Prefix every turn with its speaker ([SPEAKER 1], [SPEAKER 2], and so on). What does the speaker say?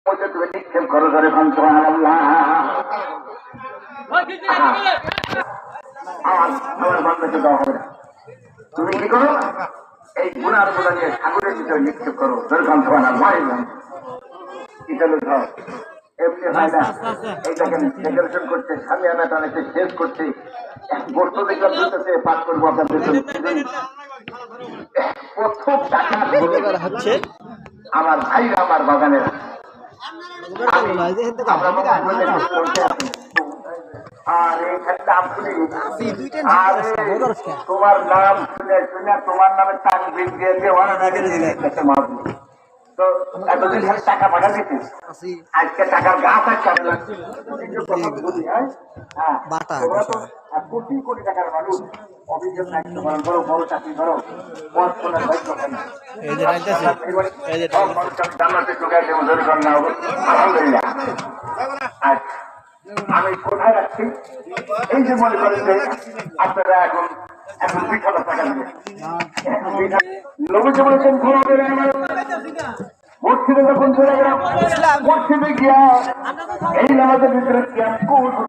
[SPEAKER 1] তুমি নিক্ষেপ করো ধরে সুবহানাল্লাহ। আমার বান্দাকে দেওয়া হবে না। তুমি কি করো? এই গুনার গুলা নিয়ে ঠাকুরের ভিতরে নিক্ষেপ করো ধরে সুবহানাল্লাহ। এটা লোক এমনি হয় না। এইটাকে ডেকোরেশন করতে সামিয়ানা টানাতে শেষ করতে বস্তু দেখলাম দিতেছে পাঠ করবো আপনাদের প্রথম টাকা
[SPEAKER 2] হচ্ছে
[SPEAKER 1] আমার ভাইরা আমার বাগানের আর এইখানে নাম শুনি আর তোমার নাম শুনে শুনে তোমার নামে তাকবীর দিয়ে দিয়ে মারবো। তো এতদিন ধরে টাকা পাঠা দিতিস, আজকে টাকার গাছ আছে কোটি কোটি টাকার মানুষ অভিযোগ দায়িত্ব পালন করো, বড় চাকরি করো, আলহামদুলিল্লাহ। আমি কোথায় রাখছি? এই যে মনে করেন যে আপনারা এখন এখন 20,000 টাকা দেবেন, নবীজি বলেছেন মসজিদে যখন চলে গেলাম মসজিদে গিয়া এই নামাজের ভিতরে